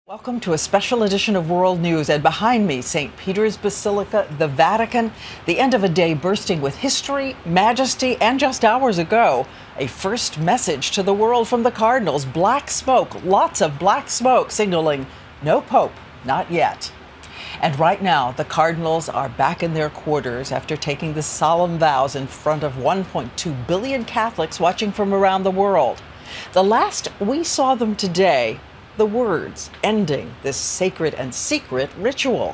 Welcome to a special edition of World News, and behind me, St. Peter's Basilica, the Vatican, the end of a day bursting with history, majesty, and just hours ago, a first message to the world from the cardinals. Black smoke, lots of black smoke, signaling no pope, not yet. And right now, the cardinals are back in their quarters after taking the solemn vows in front of 1.2 billion Catholics watching from around the world. The last we saw them today, the words ending this sacred and secret ritual.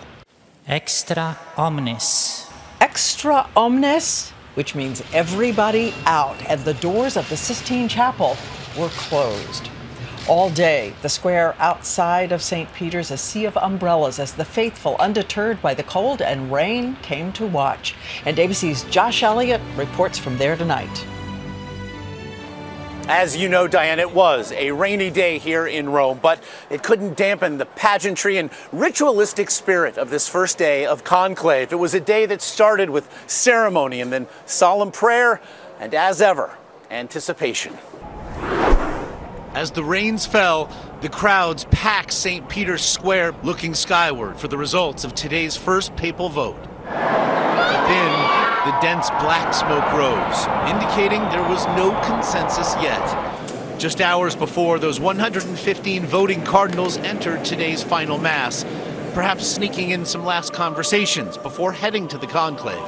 Extra omnes. Extra omnes, which means everybody out, and the doors of the Sistine Chapel were closed. All day, the square outside of St. Peter's, a sea of umbrellas as the faithful, undeterred by the cold and rain, came to watch. And ABC's Josh Elliott reports from there tonight. As you know, Diane, it was a rainy day here in Rome, but it couldn't dampen the pageantry and ritualistic spirit of this first day of Conclave. It was a day that started with ceremony and then solemn prayer and, as ever, anticipation. As the rains fell, the crowds packed St. Peter's Square looking skyward for the results of today's first papal vote. But then, the dense black smoke rose, indicating there was no consensus yet. Just hours before, those 115 voting cardinals entered today's final mass, perhaps sneaking in some last conversations before heading to the conclave.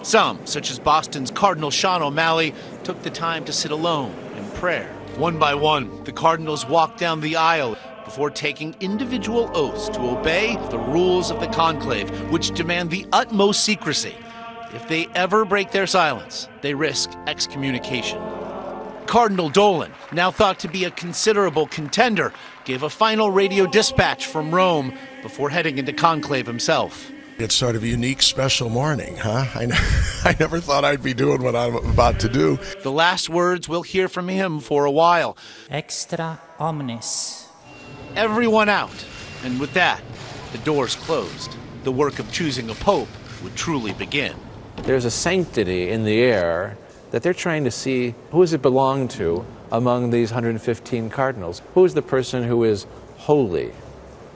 Some, such as Boston's Cardinal Sean O'Malley, took the time to sit alone in prayer. One by one, the cardinals walked down the aisle before taking individual oaths to obey the rules of the conclave, which demand the utmost secrecy. If they ever break their silence, they risk excommunication. Cardinal Dolan, now thought to be a considerable contender, gave a final radio dispatch from Rome before heading into conclave himself. It's sort of a unique, special morning, huh? I never thought I'd be doing what I'm about to do. The last words we'll hear from him for a while. Extra omnes. Everyone out. And with that, the doors closed. The work of choosing a pope would truly begin. There's a sanctity in the air that they're trying to see who does it belong to among these 115 cardinals. Who is the person who is holy?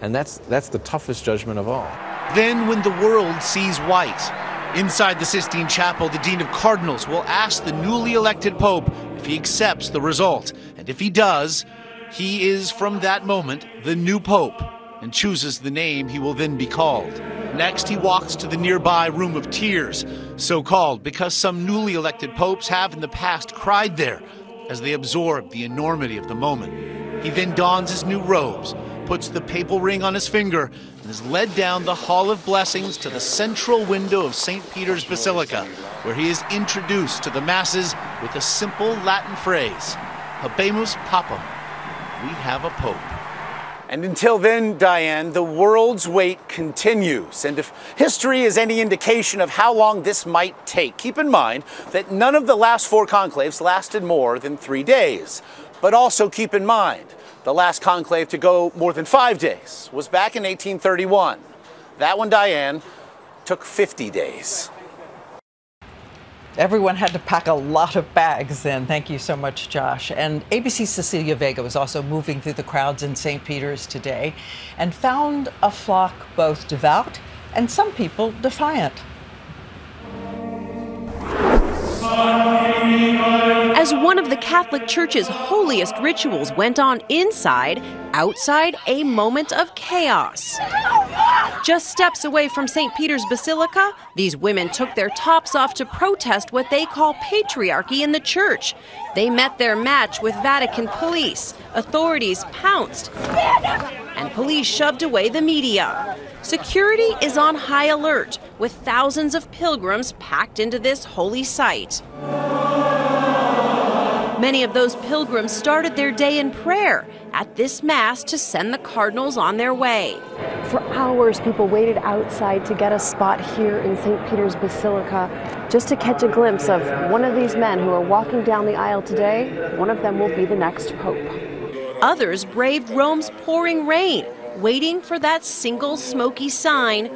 And that's the toughest judgment of all. Then when the world sees white, inside the Sistine Chapel, the Dean of Cardinals will ask the newly elected Pope if he accepts the result. And if he does, he is from that moment the new Pope and chooses the name he will then be called. Next, he walks to the nearby Room of Tears, so called because some newly elected popes have in the past cried there as they absorbed the enormity of the moment. He then dons his new robes, puts the papal ring on his finger, and is led down the Hall of Blessings to the central window of St. Peter's Basilica, where he is introduced to the masses with a simple Latin phrase, Habemus Papam, we have a pope. And until then, Diane, the world's wait continues. And if history is any indication of how long this might take, keep in mind that none of the last four conclaves lasted more than 3 days. But also keep in mind, the last conclave to go more than 5 days was back in 1831. That one, Diane, took 50 days. Everyone had to pack a lot of bags then. Thank you so much, Josh. And ABC's Cecilia Vega was also moving through the crowds in St. Peter's today and found a flock both devout and some people defiant. As one of the Catholic Church's holiest rituals went on inside, outside a moment of chaos. Just steps away from St. Peter's Basilica, these women took their tops off to protest what they call patriarchy in the church. They met their match with Vatican police. Authorities pounced, and police shoved away the media. Security is on high alert, with thousands of pilgrims packed into this holy site. Many of those pilgrims started their day in prayer at this mass to send the cardinals on their way. For hours, people waited outside to get a spot here in St. Peter's Basilica just to catch a glimpse of one of these men who are walking down the aisle today. One of them will be the next pope. Others braved Rome's pouring rain, waiting for that single smoky sign.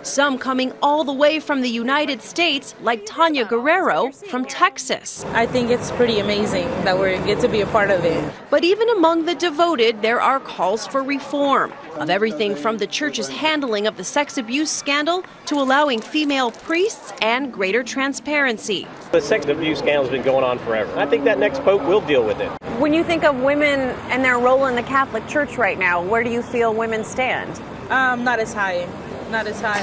Some coming all the way from the United States, like Tanya Guerrero from Texas. I think it's pretty amazing that we get to be a part of it. But even among the devoted, there are calls for reform of everything from the church's handling of the sex abuse scandal to allowing female priests and greater transparency. The sex abuse scandal has been going on forever. I think that next pope will deal with it. When you think of women and their role in the Catholic Church right now, where do you feel women stand? Not as high. Not as high.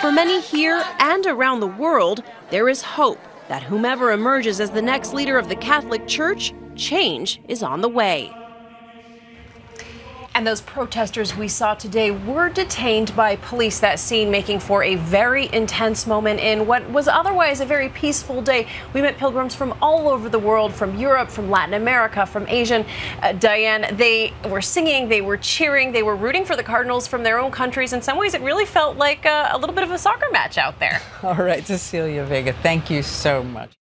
For many here and around the world, there is hope that whomever emerges as the next leader of the Catholic Church, change is on the way. And those protesters we saw today were detained by police. That scene making for a very intense moment in what was otherwise a very peaceful day. We met pilgrims from all over the world, from Europe, from Latin America, from Asia. Diane, they were singing, they were cheering, they were rooting for the Cardinals from their own countries. In some ways, it really felt like a little bit of a soccer match out there. All right, Cecilia Vega, thank you so much.